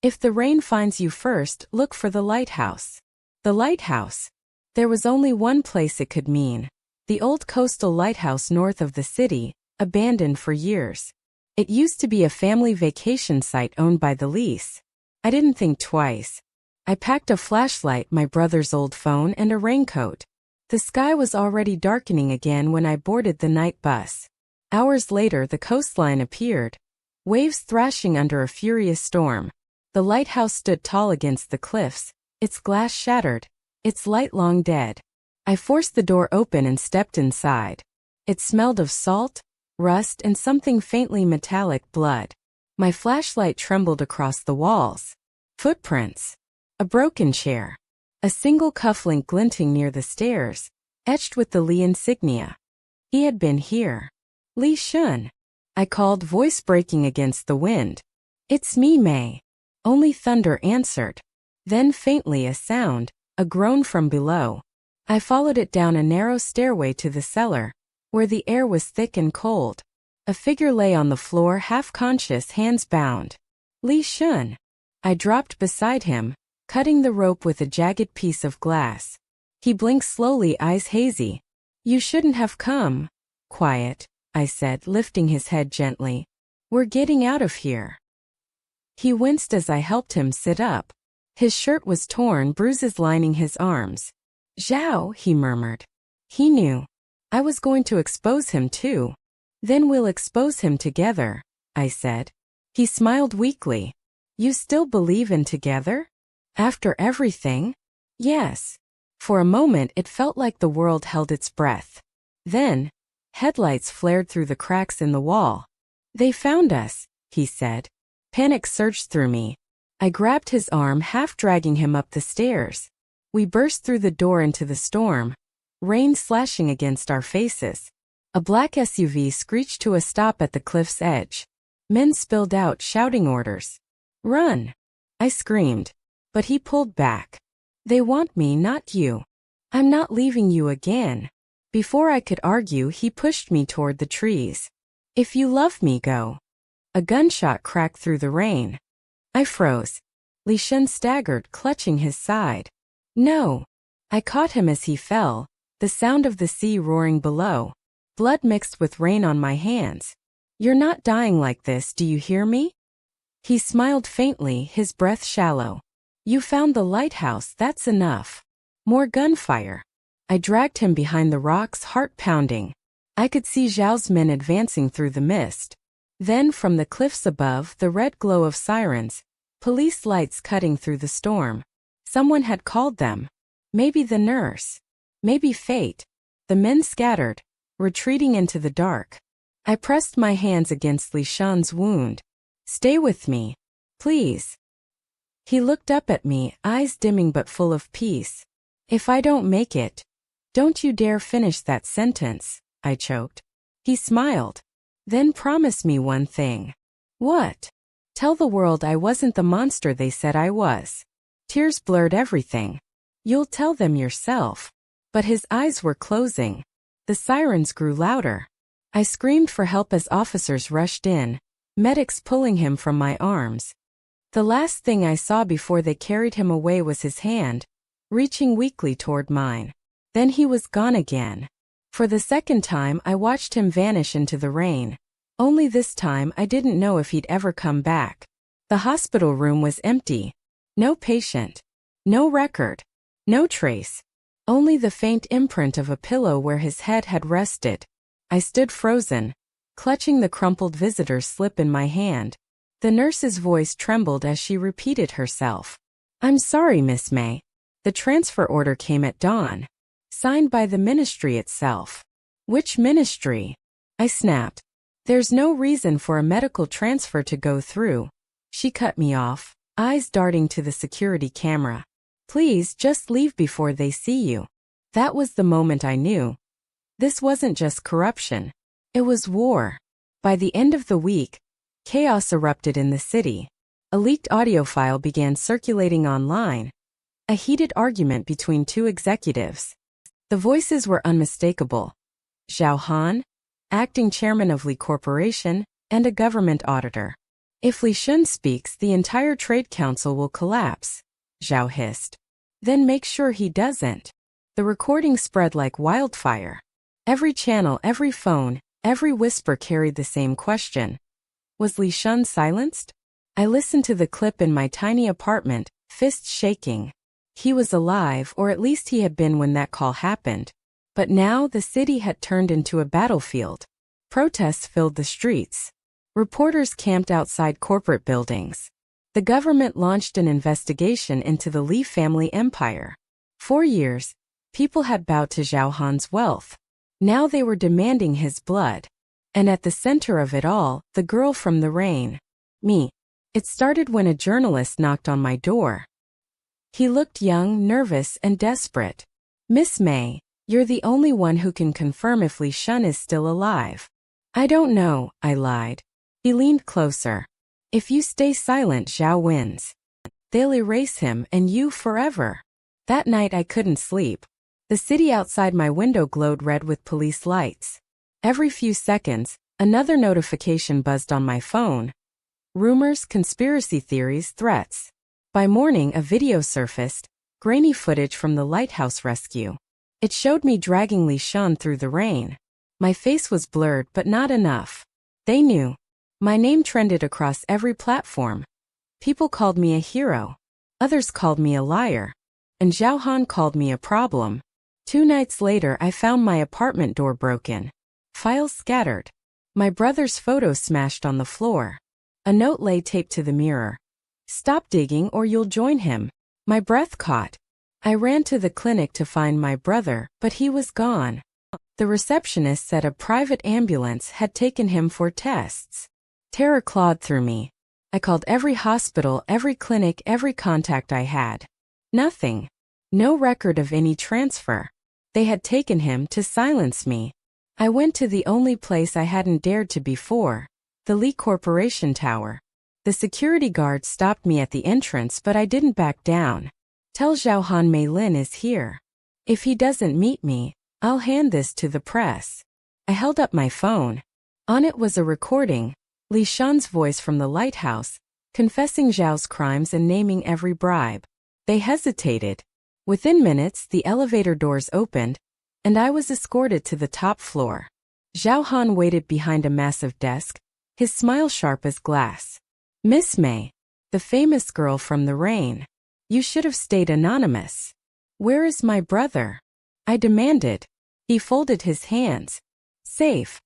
Speaker 1: "If the rain finds you first, look for the lighthouse." The lighthouse. There was only one place it could mean. The old coastal lighthouse north of the city, abandoned for years. It used to be a family vacation site owned by the lease. I didn't think twice. I packed a flashlight, my brother's old phone, and a raincoat. The sky was already darkening again when I boarded the night bus. Hours later, the coastline appeared, waves thrashing under a furious storm. The lighthouse stood tall against the cliffs, its glass shattered, its light long dead. I forced the door open and stepped inside. It smelled of salt, rust, and something faintly metallic, blood. My flashlight trembled across the walls. Footprints. A broken chair. A single cufflink glinting near the stairs, etched with the Li insignia. He had been here. "Li Shun." I called, voice breaking against the wind. "It's me, May." Only thunder answered. Then faintly a sound, a groan from below. I followed it down a narrow stairway to the cellar, where the air was thick and cold. A figure lay on the floor, half conscious, hands bound. "Li Shun." I dropped beside him, cutting the rope with a jagged piece of glass. He blinked slowly, eyes hazy. "You shouldn't have come." "Quiet," I said, lifting his head gently. "We're getting out of here." He winced as I helped him sit up. His shirt was torn, bruises lining his arms. "Zhao," he murmured. He knew. I was going to expose him too. "Then we'll expose him together," I said. He smiled weakly. "You still believe in together? After everything?" "Yes." For a moment it felt like the world held its breath. Then, headlights flared through the cracks in the wall. "They found us," he said. Panic surged through me. I grabbed his arm, half dragging him up the stairs. We burst through the door into the storm, rain slashing against our faces. A black SUV screeched to a stop at the cliff's edge. Men spilled out, shouting orders. "Run!" I screamed. But he pulled back. "They want me, not you. I'm not leaving you again." Before I could argue, he pushed me toward the trees. If you love me, go. A gunshot cracked through the rain. I froze. Li Shun staggered, clutching his side. No. I caught him as he fell, the sound of the sea roaring below. Blood mixed with rain on my hands. You're not dying like this, do you hear me? He smiled faintly, his breath shallow. You found the lighthouse, that's enough. More gunfire. I dragged him behind the rocks, heart pounding. I could see Zhao's men advancing through the mist. Then from the cliffs above, the red glow of sirens, police lights cutting through the storm. Someone had called them. Maybe the nurse. Maybe fate. The men scattered, retreating into the dark. I pressed my hands against Li Shun's wound. Stay with me. Please. He looked up at me, eyes dimming but full of peace. If I don't make it, don't you dare finish that sentence, I choked. He smiled. Then promise me one thing. What? Tell the world I wasn't the monster they said I was. Tears blurred everything. You'll tell them yourself. But his eyes were closing. The sirens grew louder. I screamed for help as officers rushed in, medics pulling him from my arms. The last thing I saw before they carried him away was his hand, reaching weakly toward mine. Then he was gone again. For the second time I watched him vanish into the rain. Only this time I didn't know if he'd ever come back. The hospital room was empty. No patient. No record. No trace. Only the faint imprint of a pillow where his head had rested. I stood frozen, clutching the crumpled visitor's slip in my hand. The nurse's voice trembled as she repeated herself. I'm sorry, Miss May. The transfer order came at dawn. Signed by the ministry itself. Which ministry? I snapped. There's no reason for a medical transfer to go through. She cut me off, eyes darting to the security camera. Please just leave before they see you. That was the moment I knew. This wasn't just corruption. It was war. By the end of the week, chaos erupted in the city. A leaked audio file began circulating online. A heated argument between two executives. The voices were unmistakable. Zhao Han, acting chairman of Li Corporation, and a government auditor. If Li Shun speaks, the entire trade council will collapse, Zhao hissed. Then make sure he doesn't. The recording spread like wildfire. Every channel, every phone, every whisper carried the same question. Was Li Shun silenced? I listened to the clip in my tiny apartment, fists shaking. He was alive, or at least he had been when that call happened. But now the city had turned into a battlefield. Protests filled the streets. Reporters camped outside corporate buildings. The government launched an investigation into the Li family empire. For years, people had bowed to Zhao Han's wealth. Now they were demanding his blood. And at the center of it all, the girl from the rain. Me. It started when a journalist knocked on my door. He looked young, nervous, and desperate. Miss May, you're the only one who can confirm if Li Shun is still alive. I don't know, I lied. He leaned closer. If you stay silent, Zhao wins. They'll erase him and you forever. That night I couldn't sleep. The city outside my window glowed red with police lights. Every few seconds, another notification buzzed on my phone. Rumors, conspiracy theories, threats. By morning, a video surfaced, grainy footage from the lighthouse rescue. It showed me dragging Li Shun through the rain. My face was blurred, but not enough. They knew. My name trended across every platform. People called me a hero. Others called me a liar. And Zhao Han called me a problem. 2 nights later, I found my apartment door broken. Files scattered. My brother's photo smashed on the floor. A note lay taped to the mirror. Stop digging or you'll join him. My breath caught. I ran to the clinic to find my brother, but he was gone. The receptionist said a private ambulance had taken him for tests. Terror clawed through me. I called every hospital, every clinic, every contact I had. Nothing. No record of any transfer. They had taken him to silence me. I went to the only place I hadn't dared to before, the Li Corporation Tower. The security guard stopped me at the entrance, but I didn't back down. Tell Zhao Han Mei Lin is here. If he doesn't meet me, I'll hand this to the press. I held up my phone. On it was a recording, Li Shan's voice from the lighthouse, confessing Zhao's crimes and naming every bribe. They hesitated. Within minutes, the elevator doors opened, and I was escorted to the top floor. Zhao Han waited behind a massive desk, his smile sharp as glass. Miss May, the famous girl from the rain. You should have stayed anonymous. Where is my brother? I demanded. He folded his hands. Safe.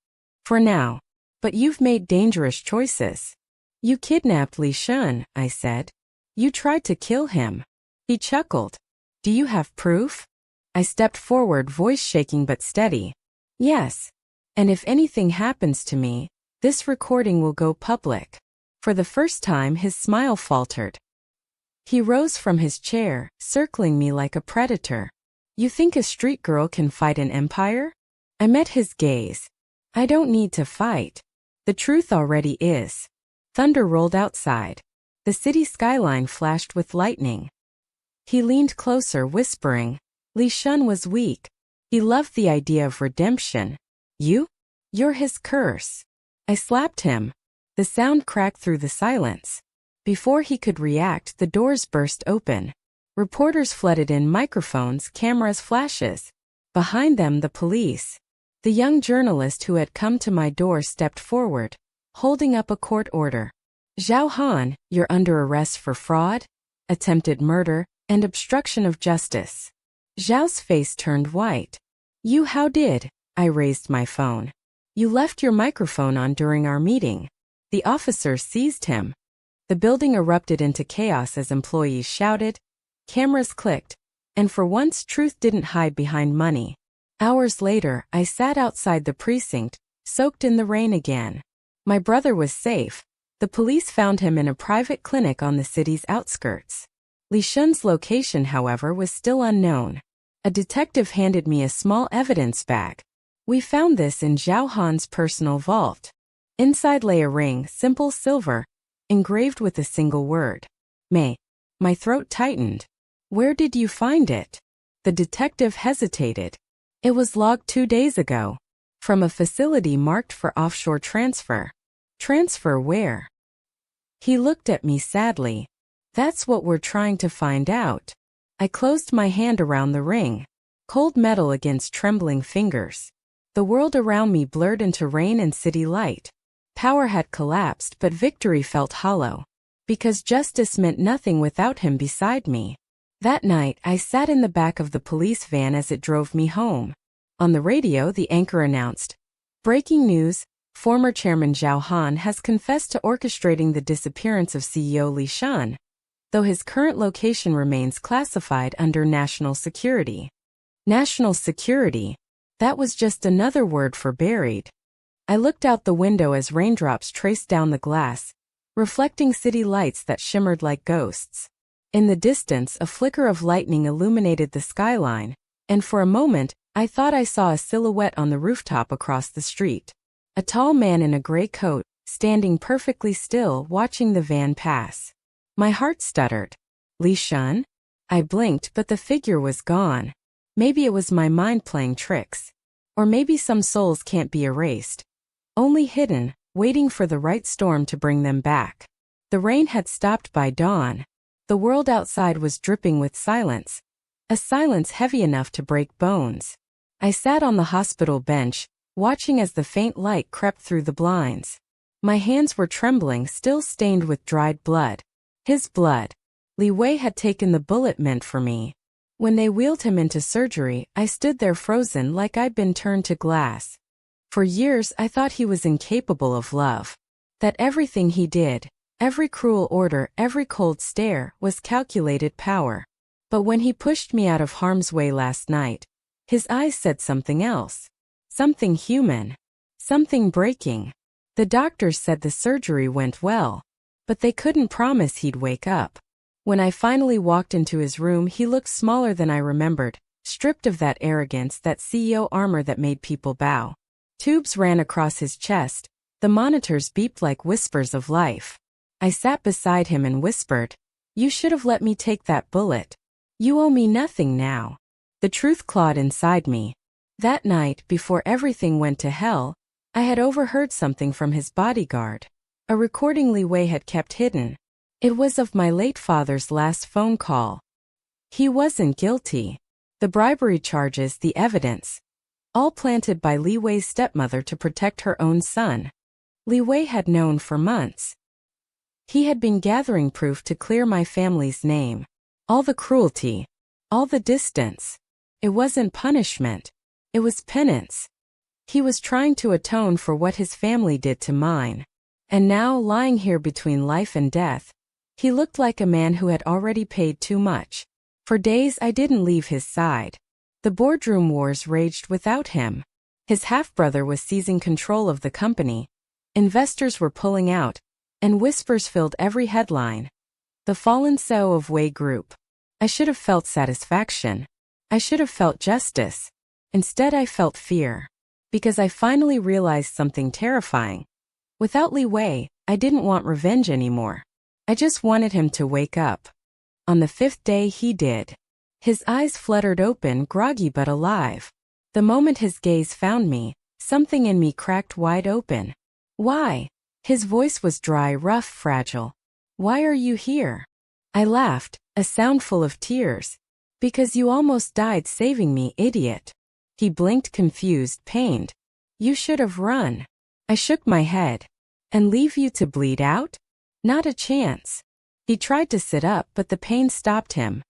Speaker 1: For now. But you've made dangerous choices. You kidnapped Li Shan, I said. You tried to kill him. He chuckled. Do you have proof? I stepped forward, voice shaking but steady. Yes. And if anything happens to me, this recording will go public. For the first time, his smile faltered. He rose from his chair, circling me like a predator. You think a street girl can fight an empire? I met his gaze. I don't need to fight. The truth already is. Thunder rolled outside. The city skyline flashed with lightning. He leaned closer, whispering. Li Shan was weak. He loved the idea of redemption. You? You're his curse. I slapped him. The sound cracked through the silence. Before he could react, the doors burst open. Reporters flooded in, microphones, cameras, flashes. Behind them, the police. The young journalist who had come to my door stepped forward, holding up a court order. Zhao Han, you're under arrest for fraud, attempted murder, and obstruction of justice. Zhao's face turned white. You how did? I raised my phone. You left your microphone on during our meeting. The officer seized him. The building erupted into chaos as employees shouted, cameras clicked, and for once truth didn't hide behind money. Hours later, I sat outside the precinct, soaked in the rain again. My brother was safe. The police found him in a private clinic on the city's outskirts. Li Shan's location, however, was still unknown. A detective handed me a small evidence bag. We found this in Zhao Han's personal vault. Inside lay a ring, simple silver, engraved with a single word. May. My throat tightened. Where did you find it? The detective hesitated. It was logged 2 days ago. From a facility marked for offshore transfer. Transfer where? He looked at me sadly. That's what we're trying to find out. I closed my hand around the ring. Cold metal against trembling fingers. The world around me blurred into rain and city light. Power had collapsed, but victory felt hollow. Because justice meant nothing without him beside me. That night, I sat in the back of the police van as it drove me home. On the radio, the anchor announced, breaking news, former chairman Zhao Han has confessed to orchestrating the disappearance of CEO Li Shan, though his current location remains classified under national security. National security? That was just another word for buried. I looked out the window as raindrops traced down the glass, reflecting city lights that shimmered like ghosts. In the distance, a flicker of lightning illuminated the skyline, and for a moment, I thought I saw a silhouette on the rooftop across the street. A tall man in a gray coat, standing perfectly still, watching the van pass. My heart stuttered. Li Shan? I blinked, but the figure was gone. Maybe it was my mind playing tricks. Or maybe some souls can't be erased. Only hidden, waiting for the right storm to bring them back. The rain had stopped by dawn. The world outside was dripping with silence. A silence heavy enough to break bones. I sat on the hospital bench, watching as the faint light crept through the blinds. My hands were trembling, still stained with dried blood. His blood. Li Wei had taken the bullet meant for me. When they wheeled him into surgery, I stood there frozen like I'd been turned to glass. For years, I thought he was incapable of love. That everything he did, every cruel order, every cold stare, was calculated power. But when he pushed me out of harm's way last night, his eyes said something else. Something human. Something breaking. The doctors said the surgery went well, but they couldn't promise he'd wake up. When I finally walked into his room, he looked smaller than I remembered, stripped of that arrogance, that CEO armor that made people bow. Tubes ran across his chest, the monitors beeped like whispers of life. I sat beside him and whispered, "You should have let me take that bullet. You owe me nothing now." The truth clawed inside me. That night, before everything went to hell, I had overheard something from his bodyguard. A recording Li Wei had kept hidden. It was of my late father's last phone call. He wasn't guilty. The bribery charges, the evidence, all planted by Li Wei's stepmother to protect her own son. Li Wei had known for months. He had been gathering proof to clear my family's name. All the cruelty, all the distance. It wasn't punishment. It was penance. He was trying to atone for what his family did to mine. And now, lying here between life and death, he looked like a man who had already paid too much. For days I didn't leave his side. The boardroom wars raged without him. His half-brother was seizing control of the company. Investors were pulling out, and whispers filled every headline. The fallen CEO of Wei Group. I should have felt satisfaction. I should have felt justice. Instead I felt fear. Because I finally realized something terrifying. Without Li Wei, I didn't want revenge anymore. I just wanted him to wake up. On the 5th day he did. His eyes fluttered open, groggy but alive. The moment his gaze found me, something in me cracked wide open. Why? His voice was dry, rough, fragile. Why are you here? I laughed, a sound full of tears. Because you almost died saving me, idiot. He blinked, confused, pained. You should have run. I shook my head. And leave you to bleed out? Not a chance. He tried to sit up, but the pain stopped him.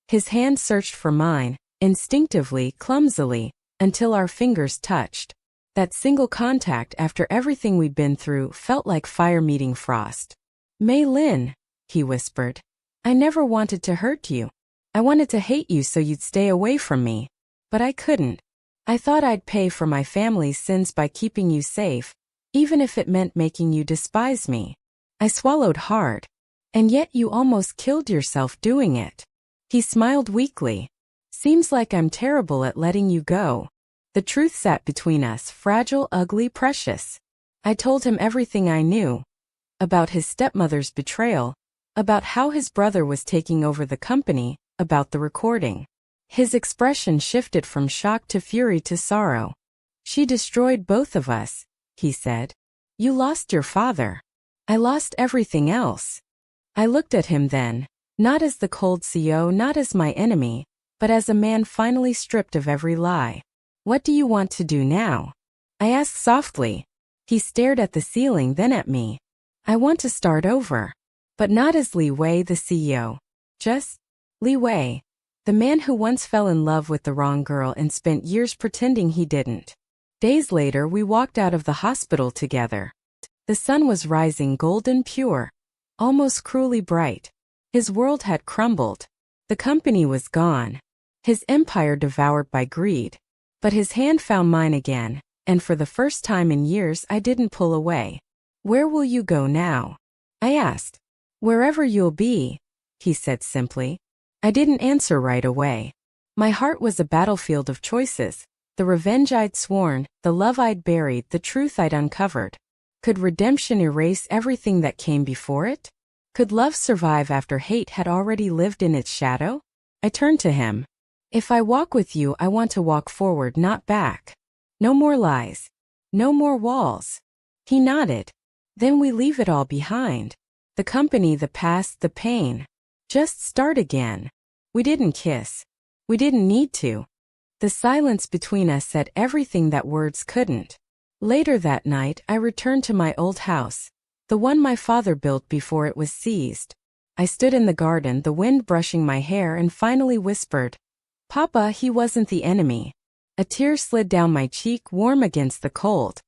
Speaker 1: His hand searched for mine, instinctively, clumsily, until our fingers touched. That single contact after everything we'd been through felt like fire meeting frost. Mei Lin, he whispered. I never wanted to hurt you. I wanted to hate you so you'd stay away from me. But I couldn't. I thought I'd pay for my family's sins by keeping you safe, even if it meant making you despise me. I swallowed hard. And yet you almost killed yourself doing it. He smiled weakly. Seems like I'm terrible at letting you go. The truth sat between us, fragile, ugly, precious. I told him everything I knew. About his stepmother's betrayal. About how his brother was taking over the company. About the recording. His expression shifted from shock to fury to sorrow. She destroyed both of us, he said. You lost your father. I lost everything else. I looked at him then, not as the cold CEO, not as my enemy, but as a man finally stripped of every lie. What do you want to do now? I asked softly. He stared at the ceiling, then at me. I want to start over. But not as Li Wei, the CEO. Just Li Wei, the man who once fell in love with the wrong girl and spent years pretending he didn't. Days later we walked out of the hospital together. The sun was rising, golden pure. Almost cruelly bright. His world had crumbled. The company was gone. His empire devoured by greed. But his hand found mine again, and for the first time in years I didn't pull away. Where will you go now? I asked. Wherever you'll be, he said simply. I didn't answer right away. My heart was a battlefield of choices. The revenge I'd sworn, the love I'd buried, the truth I'd uncovered. Could redemption erase everything that came before it? Could love survive after hate had already lived in its shadow? I turned to him. If I walk with you, I want to walk forward, not back. No more lies. No more walls. He nodded. Then we leave it all behind. The company, the past, the pain. Just start again. We didn't kiss. We didn't need to. The silence between us said everything that words couldn't. Later that night, I returned to my old house, the one my father built before it was seized. I stood in the garden, the wind brushing my hair, and finally whispered, Papa, he wasn't the enemy. A tear slid down my cheek, warm against the cold.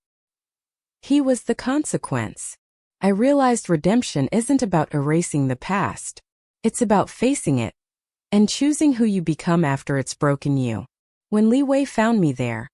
Speaker 1: He was the consequence. I realized redemption isn't about erasing the past. It's about facing it and choosing who you become after it's broken you. When Li Wei found me there,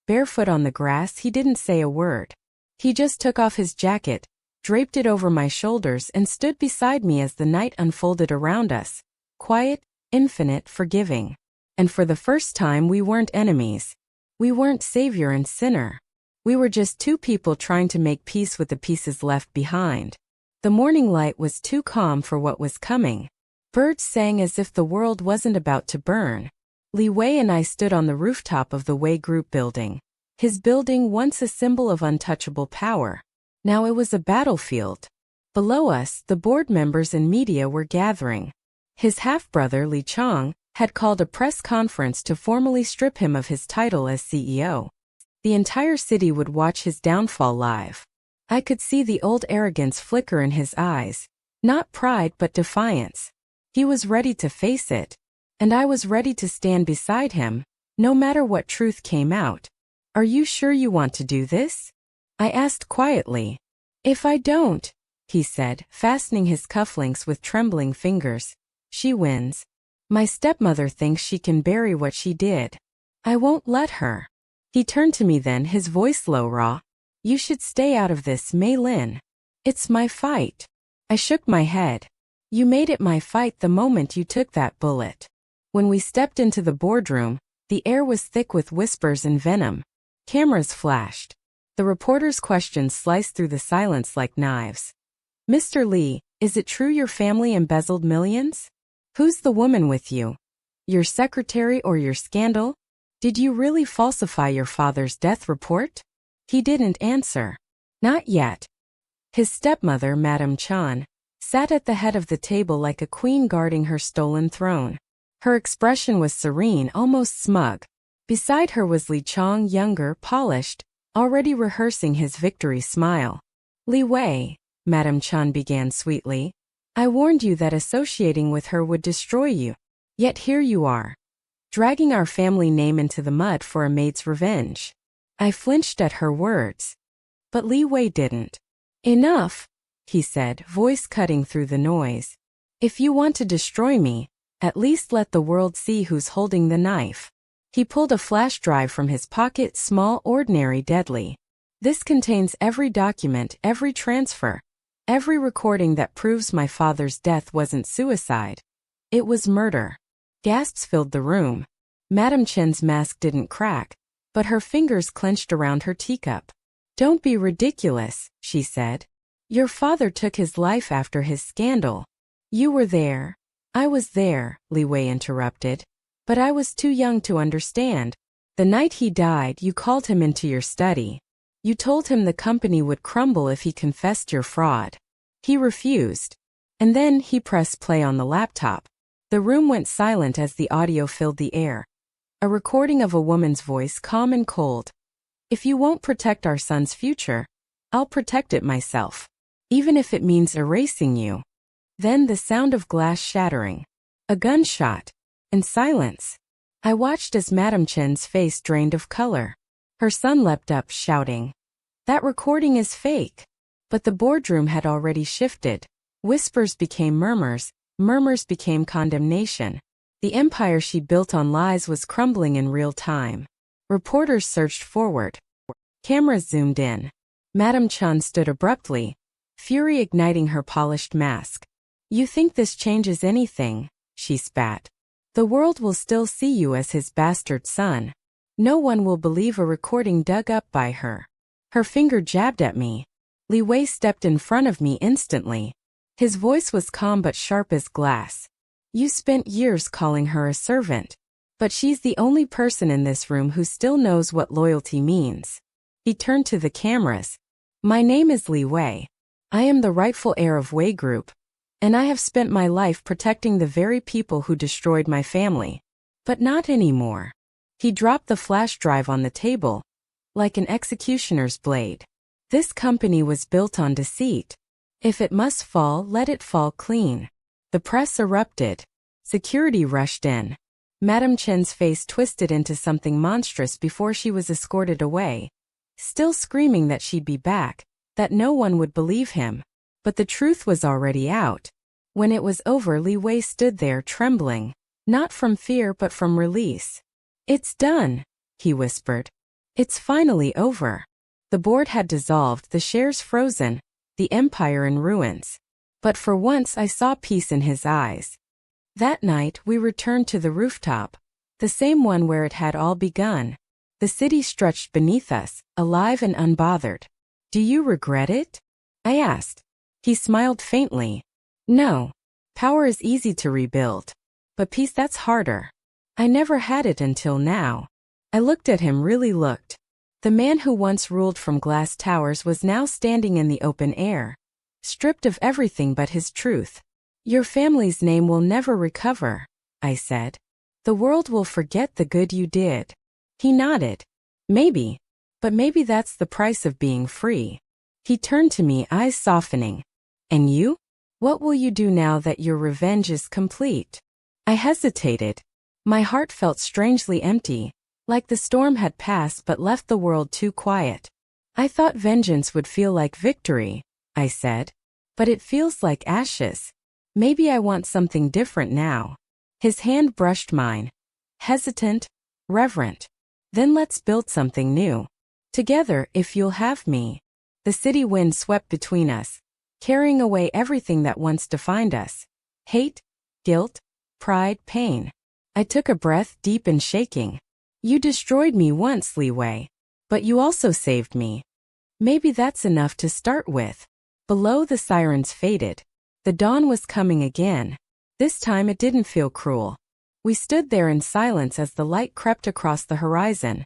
Speaker 1: barefoot on the grass, he didn't say a word. He just took off his jacket, draped it over my shoulders, and stood beside me as the night unfolded around us, quiet, infinite, forgiving. And for the first time we weren't enemies. We weren't savior and sinner. We were just two people trying to make peace with the pieces left behind. The morning light was too calm for what was coming. Birds sang as if the world wasn't about to burn. Li Wei and I stood on the rooftop of the Wei Group building. His building, once a symbol of untouchable power. Now it was a battlefield. Below us, the board members and media were gathering. His half-brother Li Chong had called a press conference to formally strip him of his title as CEO. The entire city would watch his downfall live. I could see the old arrogance flicker in his eyes. Not pride but defiance. He was ready to face it. And I was ready to stand beside him, no matter what truth came out. "Are you sure you want to do this?" I asked quietly. "If I don't," he said, fastening his cufflinks with trembling fingers, "she wins. My stepmother thinks she can bury what she did. I won't let her." He turned to me then, his voice low raw. "You should stay out of this, Mei Lin. It's my fight." I shook my head. "You made it my fight the moment you took that bullet." When we stepped into the boardroom, the air was thick with whispers and venom. Cameras flashed. The reporters' questions sliced through the silence like knives. "Mr. Li, is it true your family embezzled millions? Who's the woman with you? Your secretary or your scandal? Did you really falsify your father's death report?" He didn't answer. Not yet. His stepmother, Madame Chan, sat at the head of the table like a queen guarding her stolen throne. Her expression was serene, almost smug. Beside her was Li Chong, younger, polished, already rehearsing his victory smile. "Li Wei," Madame Chan began sweetly, "I warned you that associating with her would destroy you. Yet here you are, dragging our family name into the mud for a maid's revenge." I flinched at her words. But Li Wei didn't. "Enough," he said, voice cutting through the noise. "If you want to destroy me, at least let the world see who's holding the knife." He pulled a flash drive from his pocket, small, ordinary, deadly. "This contains every document, every transfer, every recording that proves my father's death wasn't suicide. It was murder." Gasps filled the room. Madame Chen's mask didn't crack, but her fingers clenched around her teacup. "Don't be ridiculous," she said. "Your father took his life after his scandal. You were there." "I was there," Li Wei interrupted. "But I was too young to understand. The night he died, you called him into your study. You told him the company would crumble if he confessed your fraud. He refused. And then he pressed play on the laptop." The room went silent as the audio filled the air. A recording of a woman's voice, calm and cold. "If you won't protect our son's future, I'll protect it myself. Even if it means erasing you." Then the sound of glass shattering. A gunshot. And silence. I watched as Madame Chen's face drained of color. Her son leapt up, shouting, "That recording is fake." But the boardroom had already shifted. Whispers became murmurs, murmurs became condemnation. The empire she built on lies was crumbling in real time. Reporters surged forward. Cameras zoomed in. Madame Chan stood abruptly, fury igniting her polished mask. "You think this changes anything?" she spat. "The world will still see you as his bastard son. No one will believe a recording dug up by her." Her finger jabbed at me. Li Wei stepped in front of me instantly. His voice was calm but sharp as glass. "You spent years calling her a servant. But she's the only person in this room who still knows what loyalty means." He turned to the cameras. "My name is Li Wei. I am the rightful heir of Wei Group. And I have spent my life protecting the very people who destroyed my family. But not anymore." He dropped the flash drive on the table, like an executioner's blade. "This company was built on deceit. If it must fall, let it fall clean." The press erupted. Security rushed in. Madame Chen's face twisted into something monstrous before she was escorted away, still screaming that she'd be back, that no one would believe him. But the truth was already out. When it was over, Li Wei stood there trembling, not from fear but from release. "It's done," he whispered. "It's finally over." The board had dissolved, the shares frozen, the empire in ruins. But for once I saw peace in his eyes. That night we returned to the rooftop, the same one where it had all begun. The city stretched beneath us, alive and unbothered. "Do you regret it?" I asked. He smiled faintly. "No. Power is easy to rebuild. But peace, that's harder." I never had it until now. I looked at him, really looked. The man who once ruled from glass towers was now standing in the open air, stripped of everything but his truth. Your family's name will never recover, I said. The world will forget the good you did. He nodded. Maybe. But maybe that's the price of being free. He turned to me, eyes softening. And you? What will you do now that your revenge is complete? I hesitated. My heart felt strangely empty, like the storm had passed but left the world too quiet. I thought vengeance would feel like victory, I said. But it feels like ashes. Maybe I want something different now. His hand brushed mine. Hesitant, reverent. Then let's build something new. Together, if you'll have me. The city wind swept between us, carrying away everything that once defined us. Hate, guilt, pride, pain. I took a breath, deep and shaking. You destroyed me once, Li Wei. But you also saved me. Maybe that's enough to start with. Below, the sirens faded. The dawn was coming again. This time it didn't feel cruel. We stood there in silence as the light crept across the horizon.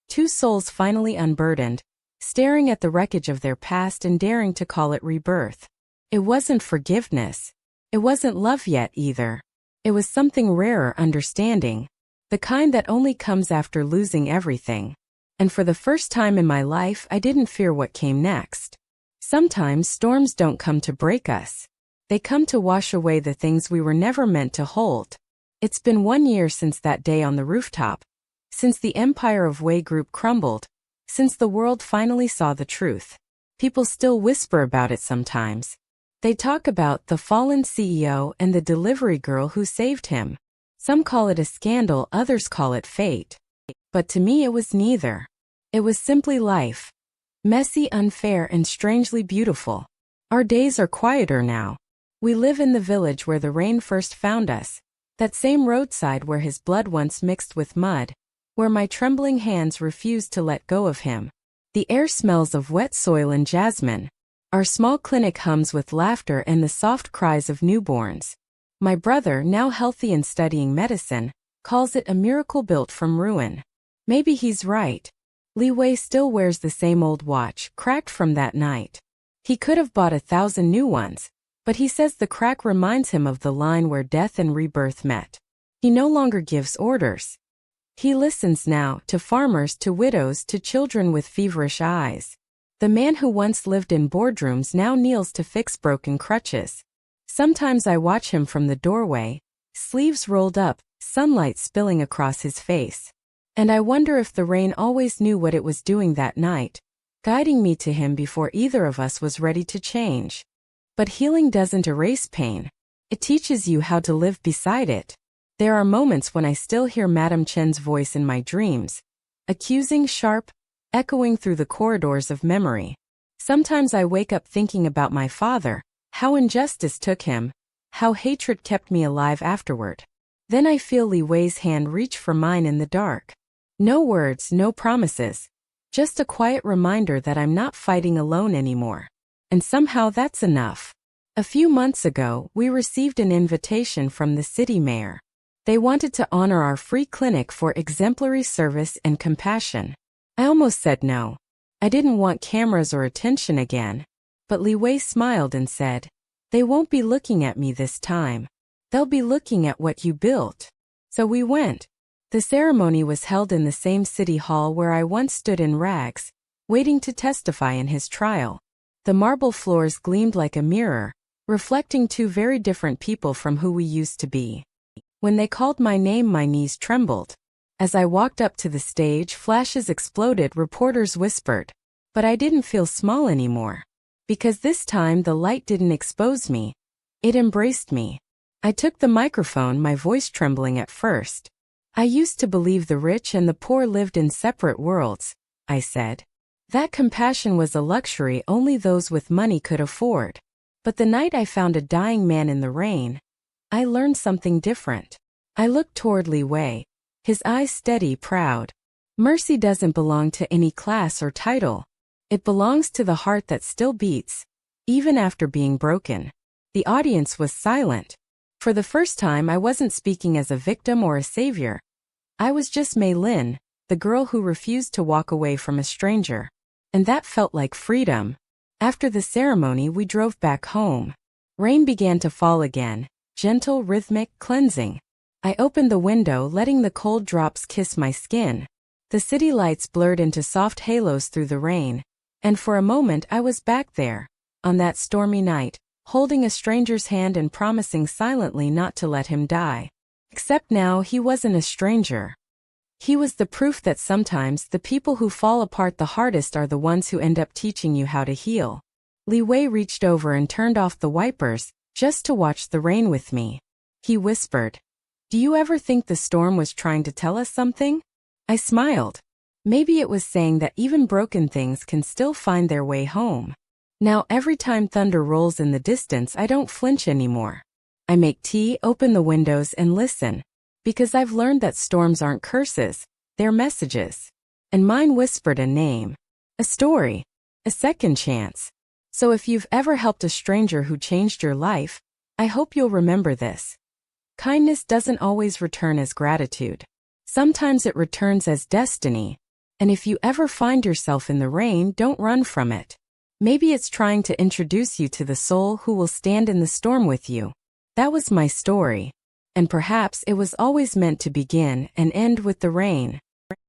Speaker 1: Two souls finally unburdened, staring at the wreckage of their past and daring to call it rebirth. It wasn't forgiveness. It wasn't love yet either. It was something rarer, understanding. The kind that only comes after losing everything. And for the first time in my life, I didn't fear what came next. Sometimes storms don't come to break us. They come to wash away the things we were never meant to hold. It's been 1 year since that day on the rooftop. Since the empire of Wei Group crumbled. Since the world finally saw the truth. People still whisper about it sometimes. They talk about the fallen CEO and the delivery girl who saved him. Some call it a scandal, others call it fate. But to me it was neither. It was simply life. Messy, unfair, and strangely beautiful. Our days are quieter now. We live in the village where the rain first found us. That same roadside where his blood once mixed with mud. Where my trembling hands refused to let go of him. The air smells of wet soil and jasmine. Our small clinic hums with laughter and the soft cries of newborns. My brother, now healthy and studying medicine, calls it a miracle built from ruin. Maybe he's right. Li Wei still wears the same old watch, cracked from that night. He could have bought 1,000 new ones, but he says the crack reminds him of the line where death and rebirth met. He no longer gives orders. He listens now, to farmers, to widows, to children with feverish eyes. The man who once lived in boardrooms now kneels to fix broken crutches. Sometimes I watch him from the doorway, sleeves rolled up, sunlight spilling across his face. And I wonder if the rain always knew what it was doing that night, guiding me to him before either of us was ready to change. But healing doesn't erase pain. It teaches you how to live beside it. There are moments when I still hear Madame Chen's voice in my dreams, accusing, sharp, echoing through the corridors of memory. Sometimes I wake up thinking about my father, how injustice took him, how hatred kept me alive afterward. Then I feel Li Wei's hand reach for mine in the dark. No words, no promises. Just a quiet reminder that I'm not fighting alone anymore. And somehow that's enough. A few months ago, we received an invitation from the city mayor. They wanted to honor our free clinic for exemplary service and compassion. I almost said no. I didn't want cameras or attention again. But Li Wei smiled and said, "They won't be looking at me this time. They'll be looking at what you built." So we went. The ceremony was held in the same city hall where I once stood in rags, waiting to testify in his trial. The marble floors gleamed like a mirror, reflecting two very different people from who we used to be. When they called my name, my knees trembled. As I walked up to the stage, flashes exploded, reporters whispered. But I didn't feel small anymore. Because this time the light didn't expose me. It embraced me. I took the microphone, my voice trembling at first. "I used to believe the rich and the poor lived in separate worlds," I said. "That compassion was a luxury only those with money could afford. But the night I found a dying man in the rain, I learned something different." I looked toward Li Wei, his eyes steady, proud. Mercy doesn't belong to any class or title. It belongs to the heart that still beats, even after being broken. The audience was silent. For the first time, I wasn't speaking as a victim or a savior. I was just Mei Lin, the girl who refused to walk away from a stranger. And that felt like freedom. After the ceremony, we drove back home. Rain began to fall again, gentle, rhythmic, cleansing. I opened the window, letting the cold drops kiss my skin. The city lights blurred into soft halos through the rain, and for a moment I was back there, on that stormy night, holding a stranger's hand and promising silently not to let him die. Except now he wasn't a stranger. He was the proof that sometimes the people who fall apart the hardest are the ones who end up teaching you how to heal. Li Wei reached over and turned off the wipers, just to watch the rain with me. He whispered, "Do you ever think the storm was trying to tell us something?" I smiled. Maybe it was saying that even broken things can still find their way home. Now every time thunder rolls in the distance, I don't flinch anymore. I make tea, open the windows, and listen. Because I've learned that storms aren't curses, they're messages. And mine whispered a name, a story, a second chance. So if you've ever helped a stranger who changed your life, I hope you'll remember this. Kindness doesn't always return as gratitude. Sometimes it returns as destiny. And if you ever find yourself in the rain, don't run from it. Maybe it's trying to introduce you to the soul who will stand in the storm with you. That was my story. And perhaps it was always meant to begin and end with the rain.